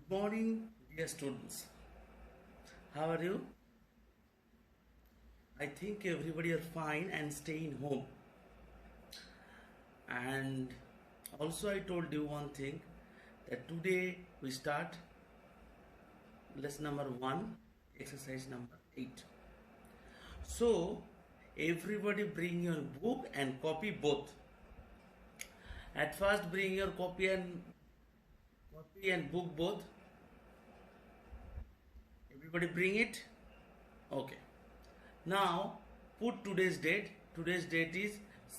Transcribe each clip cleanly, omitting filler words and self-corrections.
Morning, dear students. How are you? I think everybody are fine and staying home. And also, I told you one thing that today we start lesson number 1, exercise number 8. So, everybody bring your book and copy both. At first, bring your copy and book both. Everybody bring it. Okay. Now put today's date. Today's date is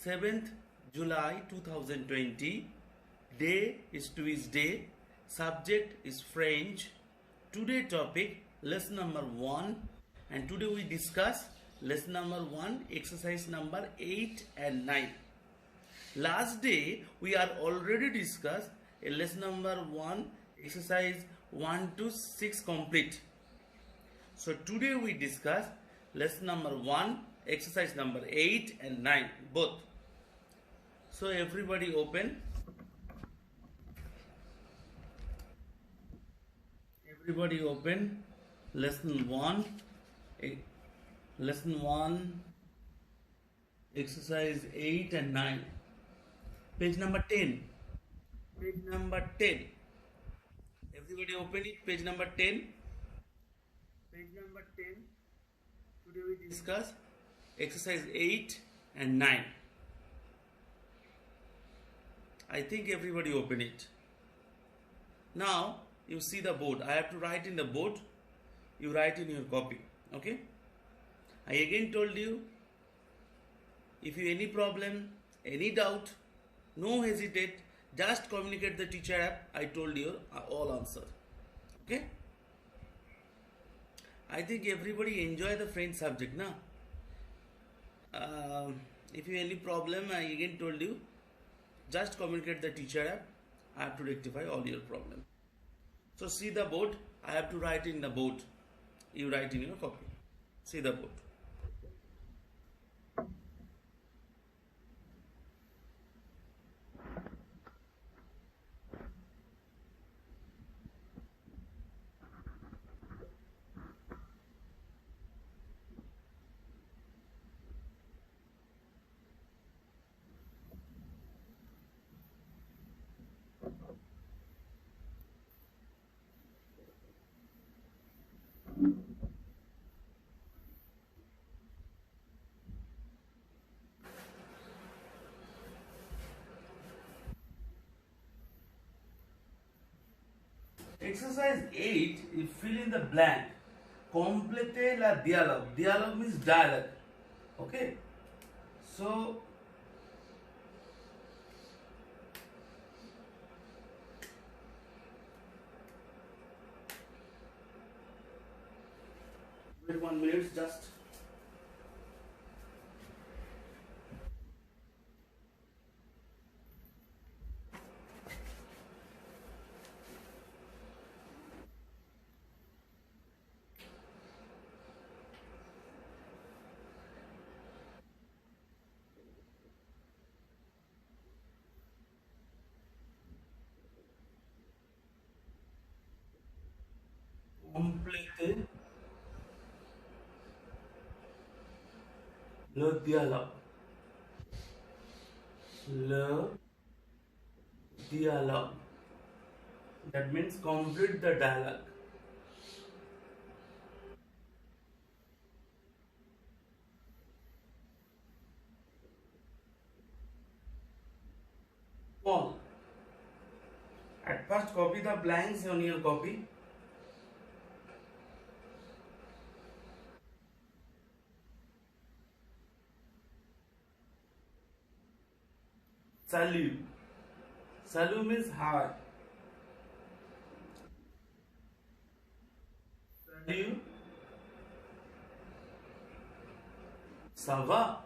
7th July 2020. Day is Tuesday. Subject is French. Today topic lesson number 1, and today we discuss lesson number 1 exercise number 8 and 9. Last day we are already discussed a lesson number 1 exercise 1 to 6 complete. So today we discuss lesson number 1, exercise number 8 and 9 both. So everybody open. Everybody open lesson 1. Lesson 1, exercise 8 and 9. Page number 10. Page number 10. Everybody open it. Page number 10. Page number 10. Today we discuss exercise 8 and 9. I think everybody open it. Now you see the board. I have to write in the board. You write in your copy. Okay. I again told you, if you any problem, any doubt, no hesitate. Just communicate the teacher app. I told you all answer. Okay. I think everybody enjoy the French subject, na? If you any problem, I again told you, just communicate the teacher app. I have to rectify all your problem. So see the board. I have to write in the board. You write in your copy. See the board. Exercise 8, you fill in the blank. Complétez la dialogue. Dialogue means dialogue. Okay. So, wait 1 minute just. Complétez le dialogue. Le dialogue. That means complete the dialogue. Paul. At first copy the blanks on your copy. Salut. Salut means hi. Salut. Ça va.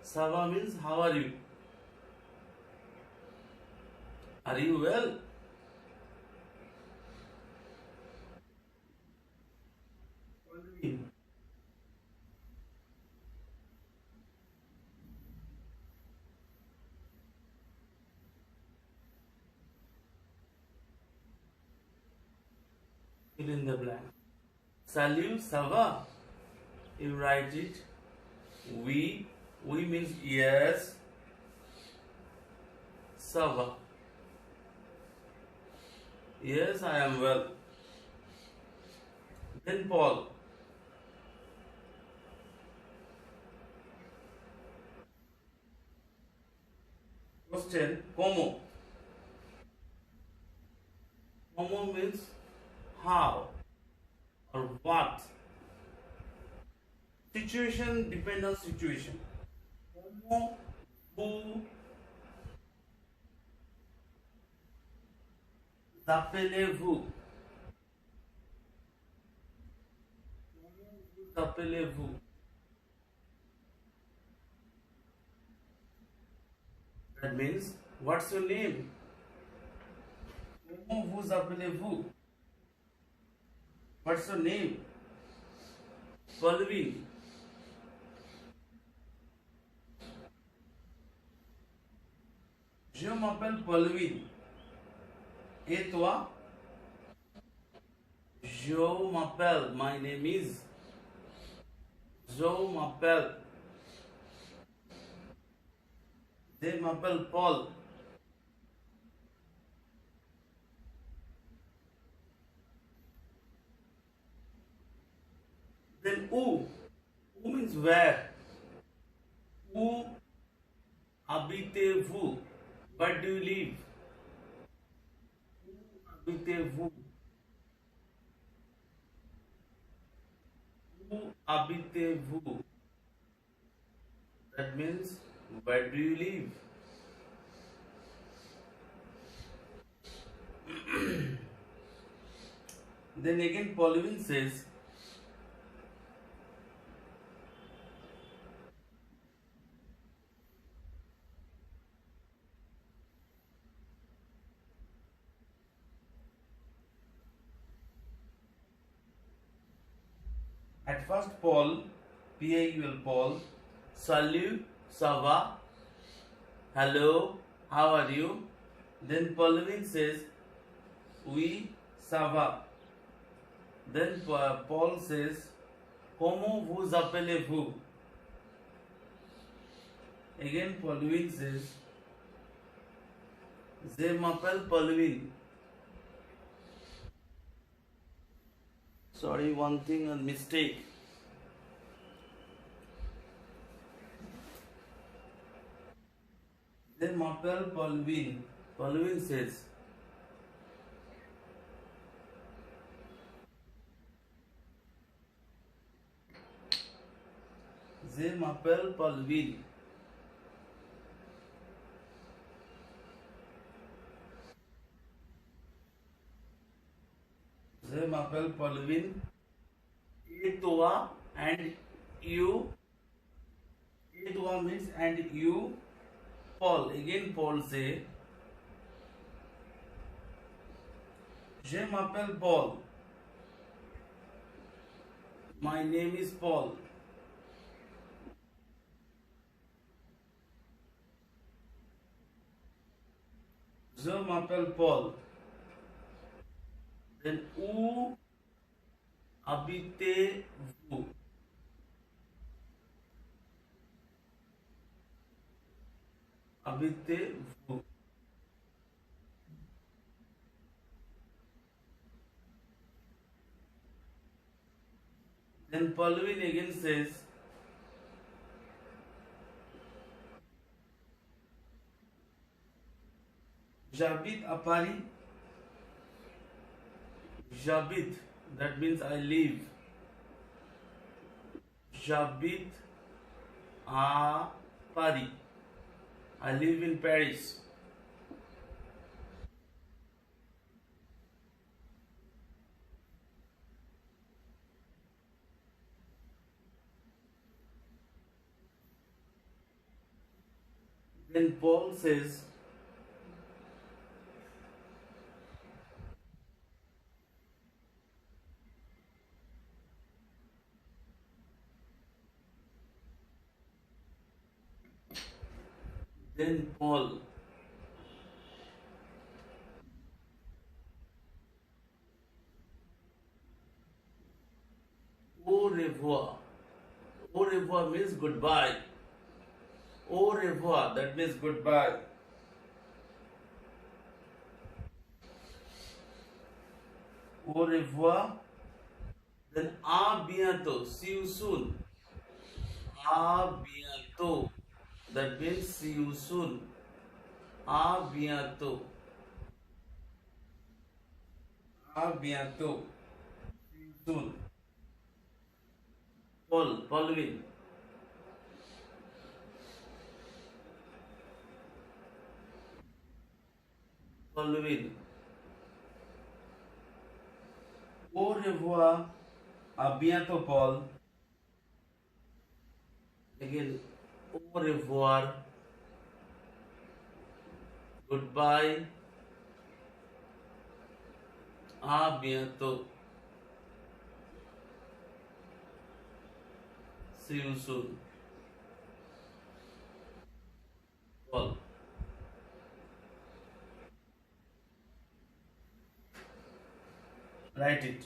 Ça va means how are you? Are you well? fill in the blank. Salut, ça va? You write it. Oui means yes. Ça va. Yes, I am well. Then Paul. Question, como? Como means how or what. Situation depend on situation. Como, vous appelez-vous? Comment vous appelez-vous? That means, what's your name? Comment vous appelez-vous? What's your name? Palvin. Je m'appelle Palvin. Et toi? Je m'appelle. My name is. Je m'appelle. Je m'appelle Paul. Then où? Où means where? Où habitez-vous? Where do you live? Où habitez-vous? Où habitez-vous? That means, where do you live? Then again Paulvin says, at first Paul, P-A-U-L, Paul, salut, ça va, hello, how are you? Then Paulvin says, oui, ça va. Then Paul says, comment vous appelez-vous? Again Paulvin says, je m'appelle Paulvin. Sorry, one thing, a mistake. Je m'appelle Paulvin. Paulvin says, je m'appelle Paulvin. Je m'appelle Paulvin. Et toi and you. Et toi means and you. Paul. Again Paul say, je m'appelle Paul. My name is Paul. Je m'appelle Paul. Then où habitez-vous? Habitez-vous? Then Paulvin again says, j'habite à Paris. J'habite, that means I live. J'habite à Paris. I live in Paris. Then Paul says, then Paul Au revoir. Au revoir means goodbye. Au revoir, that means goodbye. Au revoir. Then à bientôt, see you soon. À bientôt, that means see you soon. À bientôt. À bientôt. See you soon. Paulvin. Paulvin. Au revoir. À bientôt, Paul. Again, au revoir. Goodbye. À bientôt. See you soon. Paul. Write it.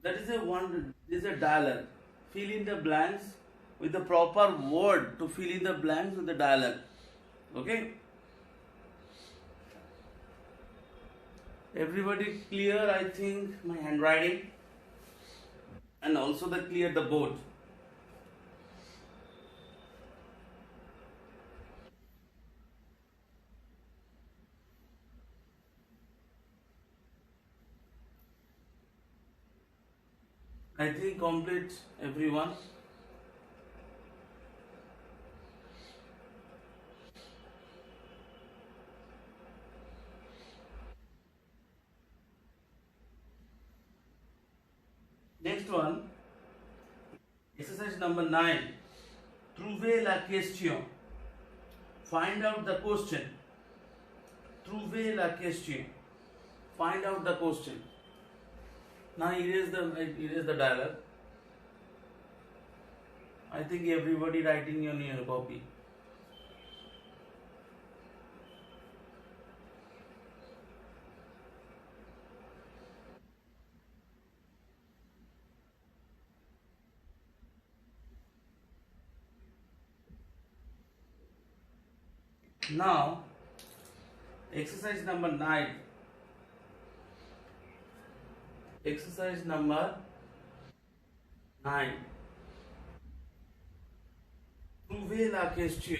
That is a one. This is a dialogue. Fill in the blanks with the proper word to fill in the blanks with the dialogue. Okay. Everybody clear? I think my handwriting and also the clear the board. I think complete everyone. Next one, exercise number 9. Trouvez la question. Find out the question. Trouvez la question. Find out the question. Now erase the dialogue. I think everybody writing on your copy. Now, exercise number 9. Exercise number 9. Trouvez la question.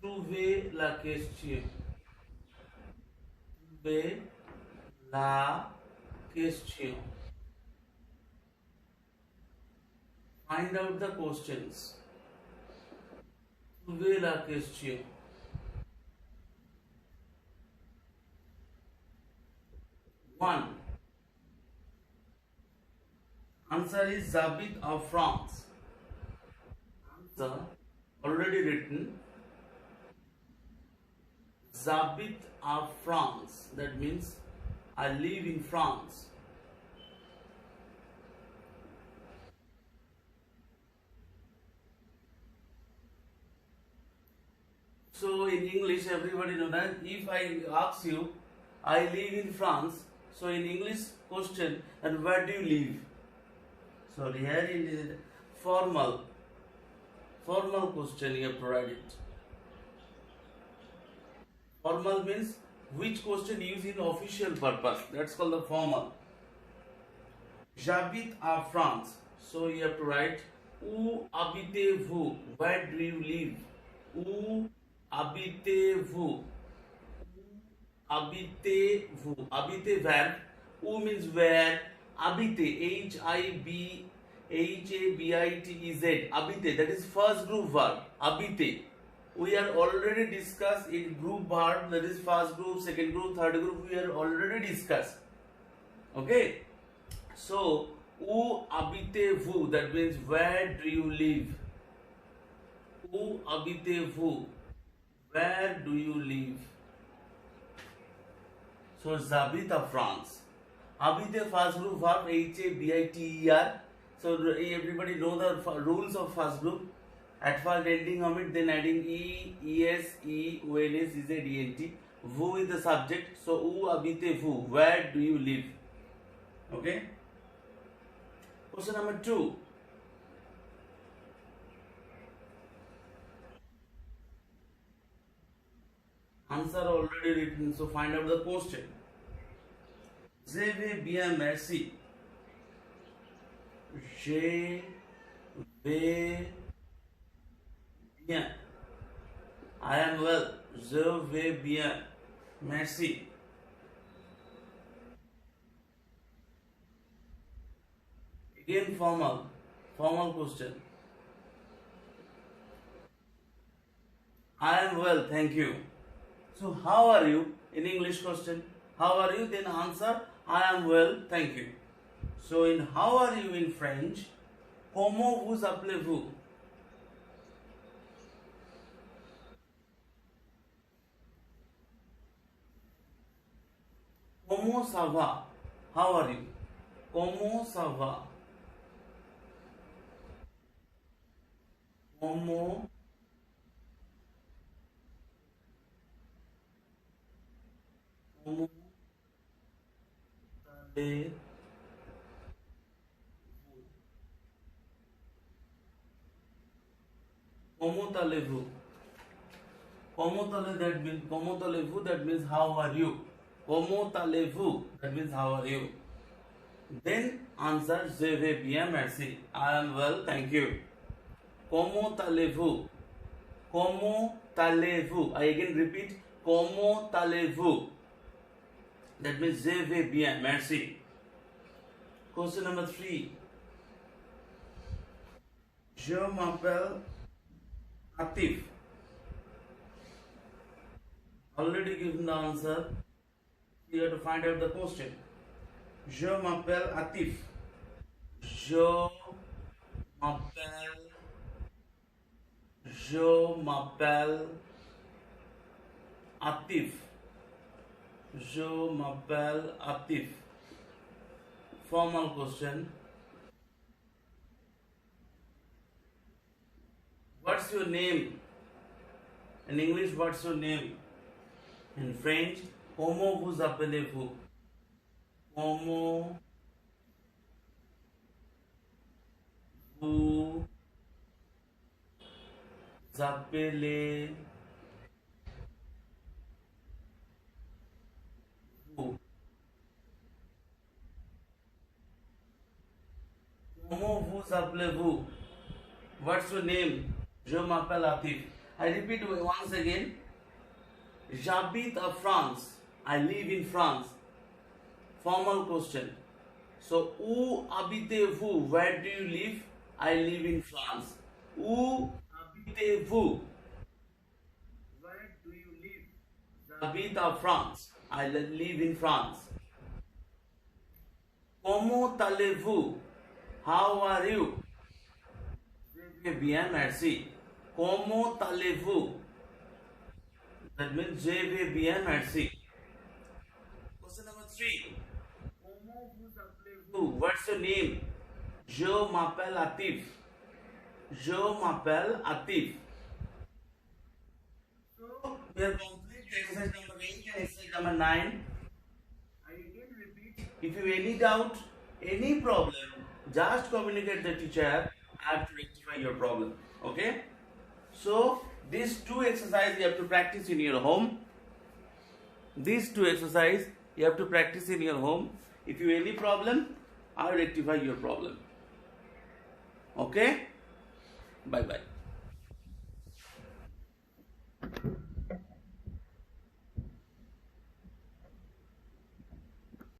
Trouvez la question. Trouvez la question. Find out the questions. Trouvez la question. 1. Answer is Zabit of France. Answer already written. Zabit of France. That means I live in France. So in English, everybody know that if I ask you, I live in France. So in English question, and where do you live? So here in the formal question you have provided. Formal means which question used in official purpose. That's called the formal. J'habite à France. So you have to write où habitez-vous? Where do you live? Où habitez-vous? Habitez-vous. Habite verb. Où means where. Habite. Habitez. Habite. That is first group verb. Habite. We are already discussed in group verb. That is first group, second group, third group. We are already discussed. Okay. So, où habitez-vous? That means where do you live? Où habitez-vous? Where do you live? So j'habite à France. Habite first group verb habiter. So everybody know the rules of first group. At first ending of it, then adding es, ons is a dnt. Vous is the subject. So où habitez-vous? Where do you live? Okay. Question number 2. Answer already written, so find out the question. Je vais bien, merci. Je vais bien. I am well. Je vais bien, merci. Again formal question. I am well, thank you. So how are you in English question? How are you? Then answer I am well, thank you. So in how are you in French? Comment vous appelez-vous? Comment ça va? How are you? Comment ça va? Comment allez-vous? Comment allez-vous? Comment allez-vous? That means how are you? Comment allez-vous? That means how are you? Then answer je vais bien, merci. I am well, thank you. Comment allez-vous? Comment allez-vous? I again repeat. Comment allez-vous? That means je vais bien, merci. Question number 3. Je m'appelle Atif. Already given the answer. You have to find out the question. Je m'appelle Atif. Je m'appelle Atif. Je m'appelle Atif. Formal question. What's your name? In English, what's your name? In French, comment vous appelez-vous? Comment vous appelez-vous? Comment vous appelez-vous? What's your name? Je m'appelle Atif. I repeat once again. J'habite à France. I live in France. Formal question. So, où habitez-vous? Where do you live? I live in France. Où habitez-vous? Where do you live? J'habite à France. I live in France. Comment allez-vous? How are you? Je vais bien, merci. Comment allez-vous? That means je vais bien, merci. Question number 3. Comment vous appelez-vous? What's your name? Je m'appelle Atif. Je m'appelle Atif. So, we have completed exercise number 8 and exercise number 9. I again repeat. If you have any doubt, any problem, just communicate the teacher. I have to rectify your problem. Okay? So, these 2 exercises you have to practice in your home. These 2 exercises you have to practice in your home. If you have any problem, I will rectify your problem. Okay? Bye bye.